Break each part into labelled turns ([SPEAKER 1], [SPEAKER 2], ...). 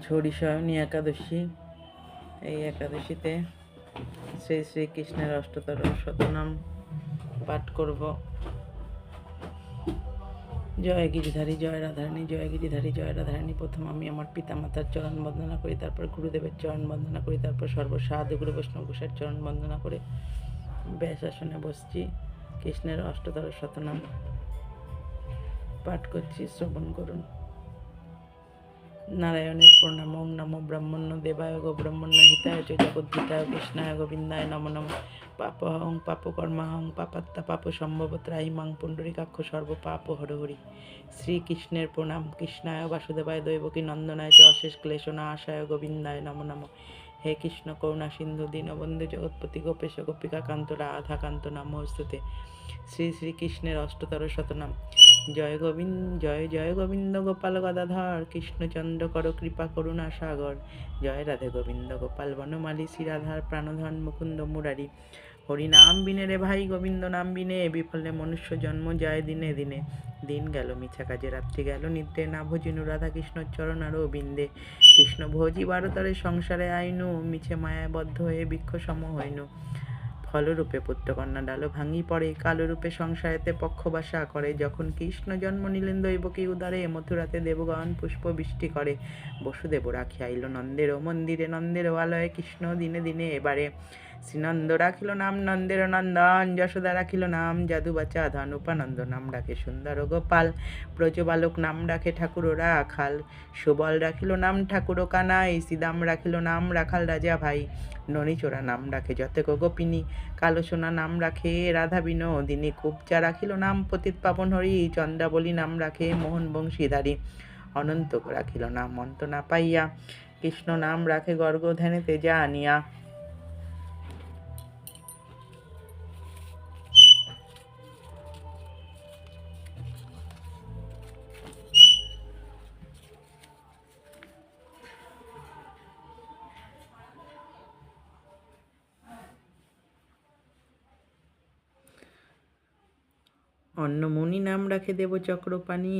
[SPEAKER 1] ঝড়ি সয়নী একাদশী। এই একাদশীতে শ্রী শ্রীকৃষ্ণের অষ্টতর শতনাম পাঠ করব। জয় গিরিধারী জয় রাধারানী, জয় গিরিধারী জয় রাধারানী। প্রথম আমি আমার পিতামাতার চরণ বন্দনা করি, তারপর গুরুদেবের চরণ বন্দনা করি, তারপর সর্বসাধু গুরু বৈষ্ণব গোসাইয়ের চরণ বন্দনা করে ব্যাস আসনে বসছি। কৃষ্ণের অষ্টতর শতনাম পাঠ করছি, শ্রবণ করুন। নারায়ণের প্রণাম। ওং নমো ব্রহ্মণ্য দেবায় গো ব্রহ্মণ্য হিতায় চ জগদ্ধিতায় কৃষ্ণায় গোবিন্দায় নমো নমঃ। পাপহং পাপকর্মাহং পাপাত্তা পাপ সম্ভবত্রাহি মাং পুণ্ডরীকাক্ষ সর্ব পাপ হরহরি। শ্রীকৃষ্ণের প্রণাম। কৃষ্ণায় বাসুদেবায় দৈবকী নন্দনায় চ অশেষ ক্লেশনা আশায় গোবিন্দায় নমো নমঃ। হে কৃষ্ণ করুণা সিন্ধু দীনবন্ধু জগৎপতি গোপেশ গোপিকা কান্ত রাধাকান্ত নমস্তুতে। শ্রী শ্রীকৃষ্ণের অষ্টতর শতনাম। জয় গোবিন্দ জয় জয় গোবিন্দ গোপাল গদাধর কৃষ্ণচন্দ্র কর কৃপা করুণা সাগর। জয় রাধে গোবিন্দ গোপাল বনমালী শ্রীরাধার প্রাণধন মুকুন্দ মুরারি। হরি নাম বিনে রে ভাই গোবিন্দ নাম বিনে, বিফলে মনুষ্য জন্ম যায় দিনে দিনে। দিন গেল মিছা কাজে রাত্রি গেল নিদ্রে, না ভজিনু রাধা কৃষ্ণ চরণ আর বিন্দে। কৃষ্ণ ভোজি বারতরে সংসারে আইনু, মিছে মায়ায় বদ্ধ হয়ে বৃক্ষ সম হইনু। ফলরূপে পুত্রকন্যা ডালো ভাঙি পড়ে, কালরূপে সংসারেতে পক্ষবাসা করে। যখন কৃষ্ণ জন্ম নিলেন দৈবকী উদারে, মথুরাতে দেবগণ পুষ্প বৃষ্টি করে। বসুদেব রাখি আইল নন্দের মন্দিরে, নন্দের আলয়ে কৃষ্ণ দিনে দিনে এবারে। শ্রীনন্দ রাখিল নাম নন্দের নন্দন, যশোদা রাখিল নাম যাদুবাচা ধন। উপানন্দ নাম রাখে সুন্দর গোপাল, ব্রজবালক নাম রাখে ঠাকুর রাখাল। সুবল রাখিল নাম ঠাকুর কানাই, শ্রীদাম রাখিল নাম রাখাল রাজা ভাই। ননীচোরা নাম রাখে যতেক গোপিনী, কালোসোনা নাম রাখে রাধা বিনোদিনী। কুবজা রাখিল নাম পতিত পাবন হরি, চন্দ্রাবলী নাম রাখে মোহন বংশীধারী। অনন্ত রাখিল নাম অন্ত না পাইয়া, কৃষ্ণ নাম রাখে গর্গ ধ্যানেতে জানিয়া। অন্নমণি নাম রাখে দেবচক্রপাণি,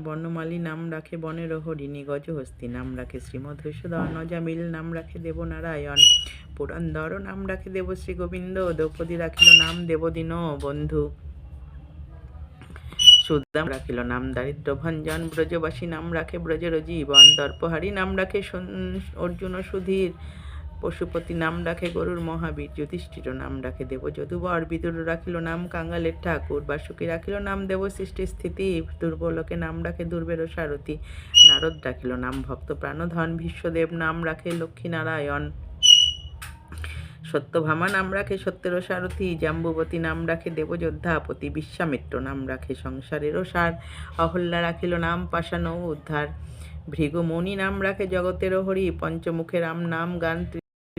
[SPEAKER 1] বনমালী নাম রাখে বনের হরিণী। গজহস্তি নাম রাখে শ্রীমধুসূদন, অজামিল নাম রাখে দেবনারায়ণ। পুরন্দর নাম রাখে দেবশ্রী গোবিন্দ, দ্রৌপদী রাখিল নাম দেবদীন বন্ধু। সুদাম রাখিল নাম দারিদ্র ভঞ্জন, ব্রজবাসী নাম রাখে ব্রজের জীবন। দর্পহারী নাম রাখে অর্জুন সুধীর, পশুপতি নাম রাখে গরুর মহাবীর। যুধিষ্ঠির নাম রাখে দেব যদুবর, বিদুর রাখিল নাম কাঙ্গালের ঠাকুর। বাসুকী রাখিল নাম দেব সৃষ্টি স্থিতি, দুর্বলকে নাম রাখে দুর্বের সারথী। নারদ রাখিল নাম ভক্ত প্রাণধন, ভীষ্মদেব নাম রাখে লক্ষ্মী নারায়ণ। সত্যভামা নাম রাখে সত্যেরও সারথী, জাম্বুবতী নাম রাখে দেবযোদ্ধাপতি। বিশ্বামিত্র নাম রাখে সংসারেরও সার, অহল্যা রাখিল নাম পাষাণ উদ্ধার। ভৃগুমণি নাম রাখে জগতেরও হরি, পঞ্চমুখে রাম নাম গান